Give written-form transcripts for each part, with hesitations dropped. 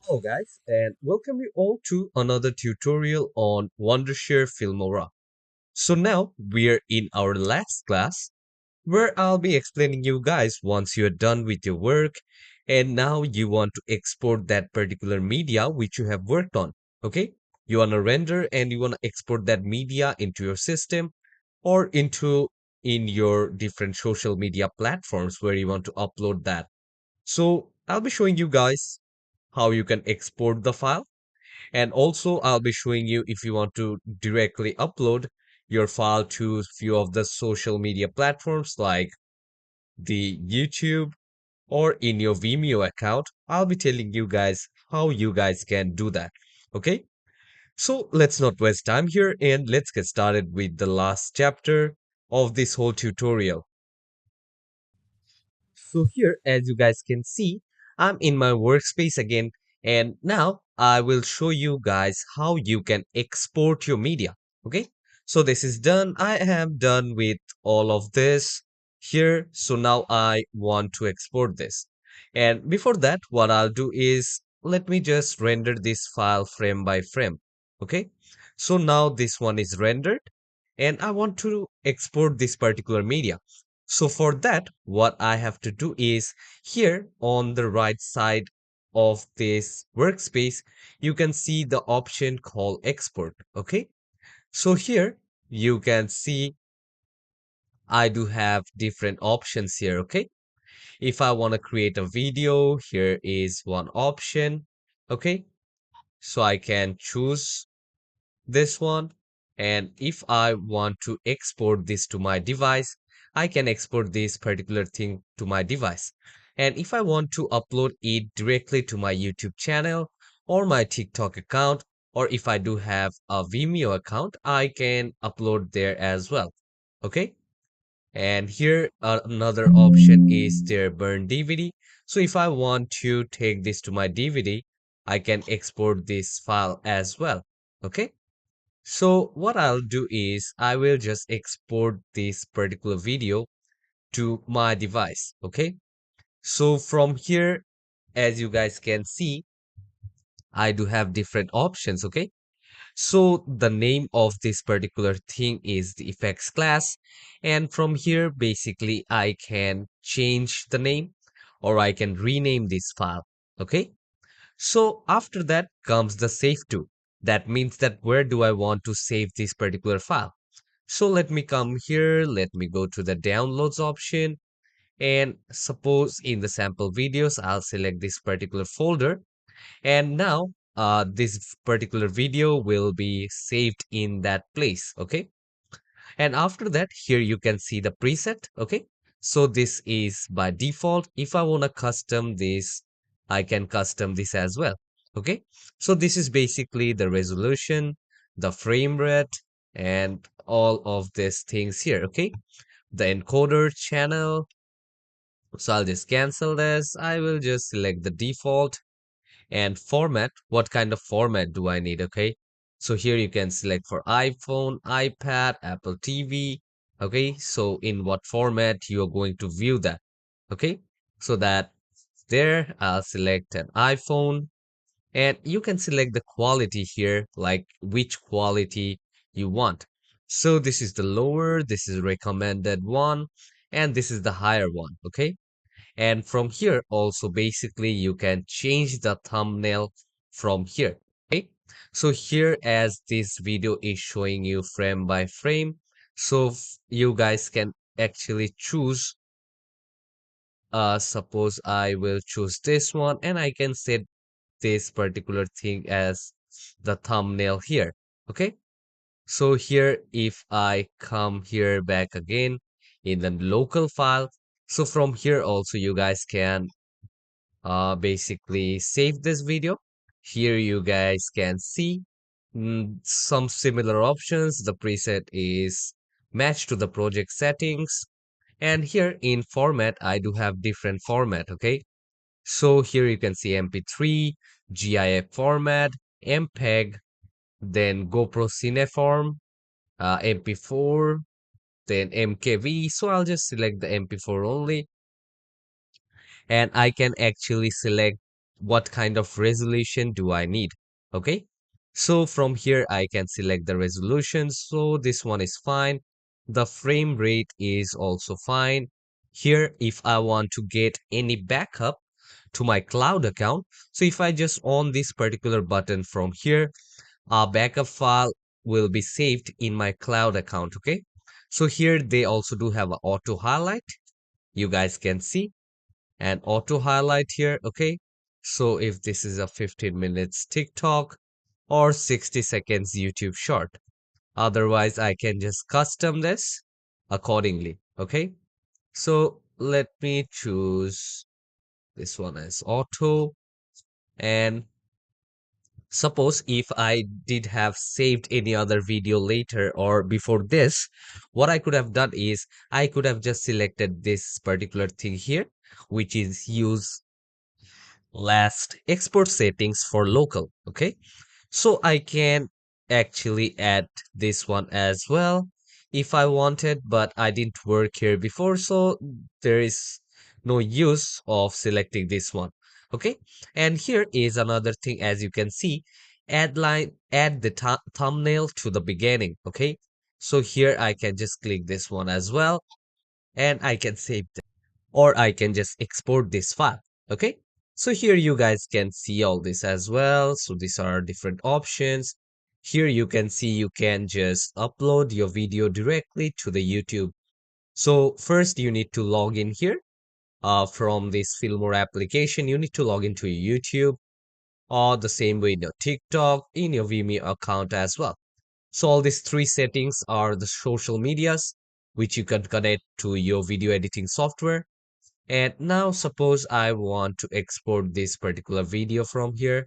Hello guys, and welcome you all to another tutorial on Wondershare Filmora. So now we're in our last class where I'll be explaining you guys once you're done with your work and now you want to export that particular media which you have worked on. Okay? You want to render and you want to export that media into your system or into in your different social media platforms where you want to upload that. So I'll be showing you guys how you can export the file, and also I'll be showing you if you want to directly upload your file to few of the social media platforms like the YouTube or in your Vimeo account. I'll be telling you guys how you guys can do that. Okay, so let's not waste time here and let's get started with the last chapter of this whole tutorial. So here, as you guys can see, I'm in my workspace again, and now I will show you guys how you can export your media. Okay, so this is done. I am done with all of this here. So now I want to export this. And before that, what I'll do is let me just render this file frame by frame. Okay, so now this one is rendered, and I want to export this particular media. So for that, what I have to do is here on the right side of this workspace, you can see the option called export. Okay. So here you can see I do have different options here. Okay. If I want to create a video, here is one option. Okay. So I can choose this one. And if I want to export this to my device, I can export this particular thing to my device. And if I want to upload it directly to my YouTube channel or my TikTok account, or if I do have a Vimeo account, I can upload there as well. Okay. And here another option is their burn DVD. So if I want to take this to my DVD, I can export this file as well. Okay. So what I'll do is I will just export this particular video to my device. Okay. So from here, as you guys can see, I do have different options. Okay. So the name of this particular thing is the effects class. And from here, basically, I can change the name or I can rename this file. Okay. So after that comes the save to. That means that where do I want to save this particular file? So let me come here, let me go to the downloads option, and suppose in the sample videos, I'll select this particular folder. And now this particular video will be saved in that place. Okay. And after that, here you can see the preset. Okay. So this is by default. If I want to custom this, I can custom this as well. Okay. So this is basically the resolution, the frame rate, and all of these things here. Okay. The encoder channel. So I'll just cancel this. I will just select the default and format. What kind of format do I need? Okay. So here you can select for iPhone, iPad, Apple TV. Okay. So in what format you are going to view that. Okay. So that there I'll select an iPhone and you can select the quality here, like which quality you want. So this is the lower, this is recommended one, and this is the higher one. Okay. And from here also basically you can change the thumbnail from here. Okay. So here as this video is showing you frame by frame, so you guys can actually choose suppose I will choose this one and I can set this particular thing as the thumbnail here. Okay. So here if I come here back again in the local file, so from here also you guys can basically save this video. Here you guys can see some similar options. The preset is matched to the project settings. And here in format, I do have different format. Okay. So here you can see MP3, GIF format, MPEG, then GoPro Cineform, MP4, then MKV. So I'll just select the MP4 only. And I can actually select what kind of resolution do I need. Okay. So from here, I can select the resolution. So this one is fine. The frame rate is also fine. Here, if I want to get any backup to my cloud account, so if I just on this particular button from here, a backup file will be saved in my cloud account. Okay. So here they also do have an auto highlight. You guys can see an auto highlight here. Okay. So if this is a 15 minutes TikTok or 60 seconds YouTube short, otherwise I can just custom this accordingly. Okay. So let me choose this one as auto. And suppose if I did have saved any other video later or before this, what I could have done is I could have just selected this particular thing here, which is use last export settings for local. Okay. So I can actually add this one as well if I wanted, but I didn't work here before, so there is no use of selecting this one. Okay, and here is another thing, as you can see, add the thumbnail to the beginning. Okay, so here I can just click this one as well, and I can save or I can just export this file. Okay. So here you guys can see all this as well. So these are different options. Here you can see you can just upload your video directly to the YouTube. So first you need to log in here from this Filmora application. You need to log into your YouTube or the same way in your TikTok, in your Vimeo account as well. So all these three settings are the social medias which you can connect to your video editing software. And now suppose I want to export this particular video from here.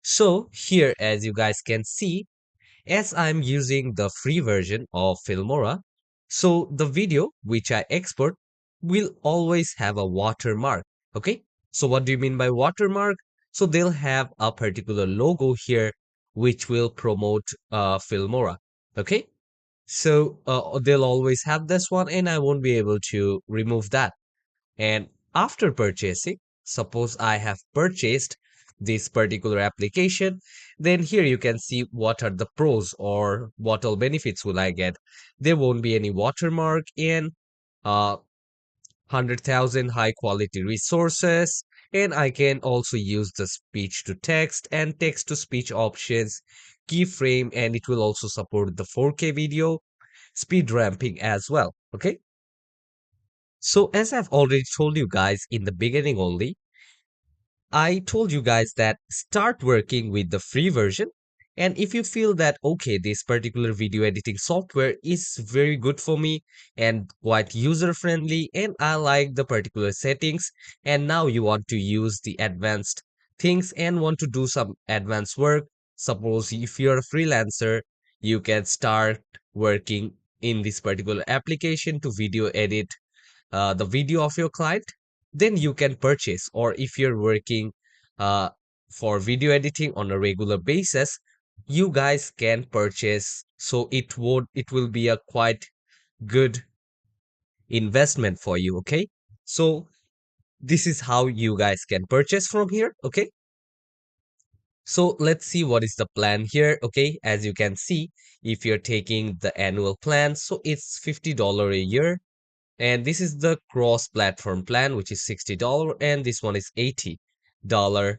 So here, as you guys can see, as I'm using the free version of Filmora, so the video which I export will always have a watermark. Okay. So what do you mean by watermark? So they'll have a particular logo here which will promote Filmora. Okay. So they'll always have this one and I won't be able to remove that. And after purchasing, suppose I have purchased this particular application, then here you can see what are the pros or what all benefits will I get. There won't be any watermark in 100,000 high quality resources, and I can also use the speech to text and text to speech options, keyframe, and it will also support the 4K video, speed ramping as well. Okay. So as I've already told you guys in the beginning only, I told you guys that start working with the free version. And if you feel that, okay, this particular video editing software is very good for me and quite user friendly, and I like the particular settings, and now you want to use the advanced things and want to do some advanced work. Suppose if you're a freelancer, you can start working in this particular application to video edit the video of your client, then you can purchase. Or if you're working uh, for video editing on a regular basis, you guys can purchase. So it will be a quite good investment for you. Okay. So this is how you guys can purchase from here. Okay. So let's see what is the plan here. Okay. As you can see, if you're taking the annual plan, so it's $50 a year. And this is the cross platform plan, which is $60, and this one is $80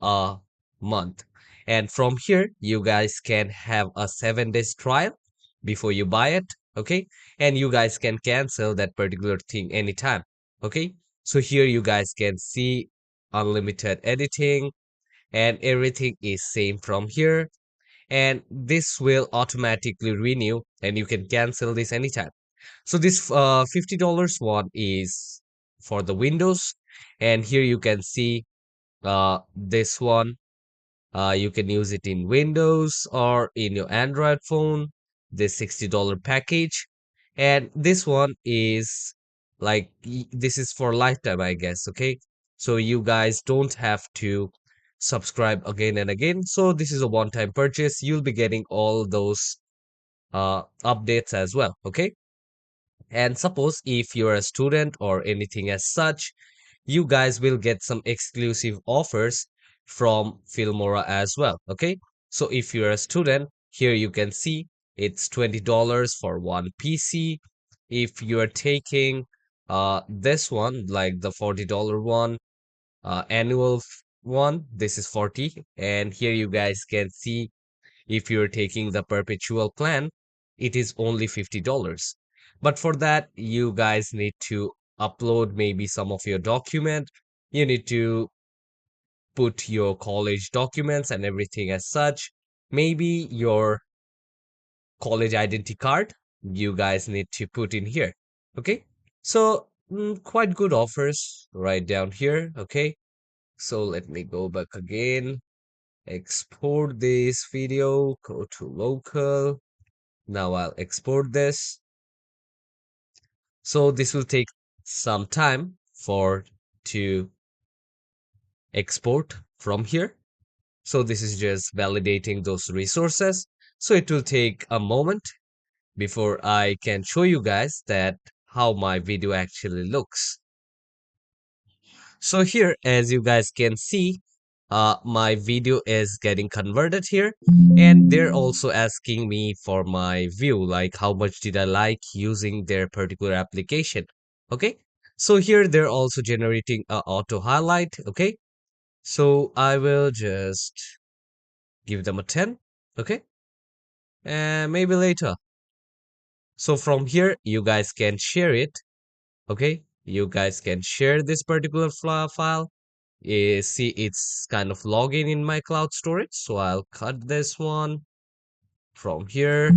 a month. And from here, you guys can have a 7 days trial before you buy it. Okay. And you guys can cancel that particular thing anytime. Okay. So here you guys can see unlimited editing and everything is same from here. And this will automatically renew and you can cancel this anytime. So this $50 one is for the Windows, and here you can see this one. You can use it in Windows or in your Android phone. This $60 package, and this one is like this is for lifetime, I guess. Okay, so you guys don't have to subscribe again and again. So this is a one-time purchase. You'll be getting all those updates as well. Okay. And suppose if you're a student or anything as such, you guys will get some exclusive offers from Filmora as well. Okay, so if you're a student, here you can see it's $20 for one PC. If you're taking this one, like the $40 one, annual one, this is 40. And here you guys can see if you're taking the perpetual plan, it is only $50. But for that, you guys need to upload maybe some of your document. You need to put your college documents and everything as such. Maybe your college identity card, you guys need to put in here. Okay. So quite good offers right down here. Okay. So let me go back again, export this video, go to local. Now I'll export this. So this will take some time for to export from here. So this is just validating those resources. So it will take a moment before I can show you guys that how my video actually looks. So here, as you guys can see, my video is getting converted here, and they're also asking me for my view, like how much did I like using their particular application. Okay, so here they're also generating a auto highlight. Okay, so I will just give them a 10. Okay, and maybe later. So from here, you guys can share it. Okay, you guys can share this particular file. See, it's kind of login in my cloud storage, so I'll cut this one from here.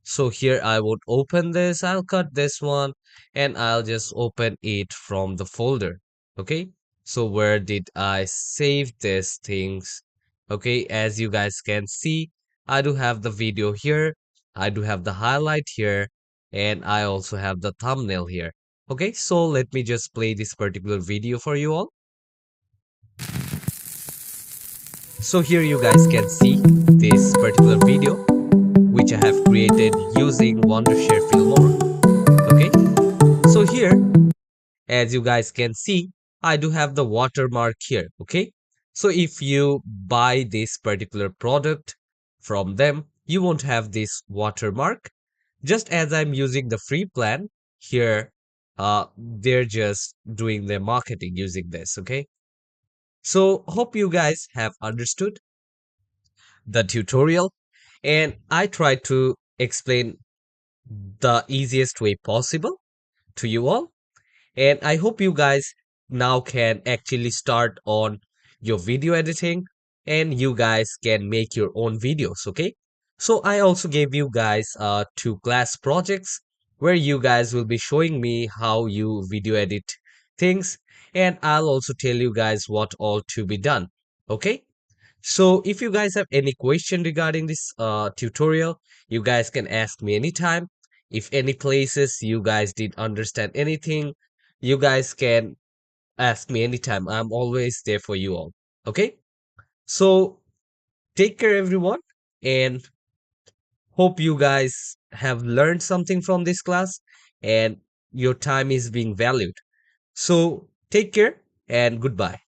So here I would open this, I'll cut this one, and I'll just open it from the folder. Okay, so where did I save these things? Okay, as you guys can see, I do have the video here, I do have the highlight here, and I also have the thumbnail here. Okay, so let me just play this particular video for you all. So here you guys can see this particular video which I have created using Wondershare Filmora. Okay, so here, as you guys can see, I do have the watermark here. Okay, so if you buy this particular product from them, you won't have this watermark. Just as I'm using the free plan here, they're just doing their marketing using this. Okay, so hope you guys have understood the tutorial, and I tried to explain the easiest way possible to you all. And I hope you guys now can actually start on your video editing, and you guys can make your own videos. Okay, so I also gave you guys two class projects where you guys will be showing me how you video edit things, and I'll also tell you guys what all to be done. Okay, so if you guys have any question regarding this tutorial, you guys can ask me anytime. If any places you guys didn't understand anything, you guys can ask me anytime. I'm always there for you all. Okay? So take care everyone, and hope you guys have learned something from this class and your time is being valued. So take care and goodbye.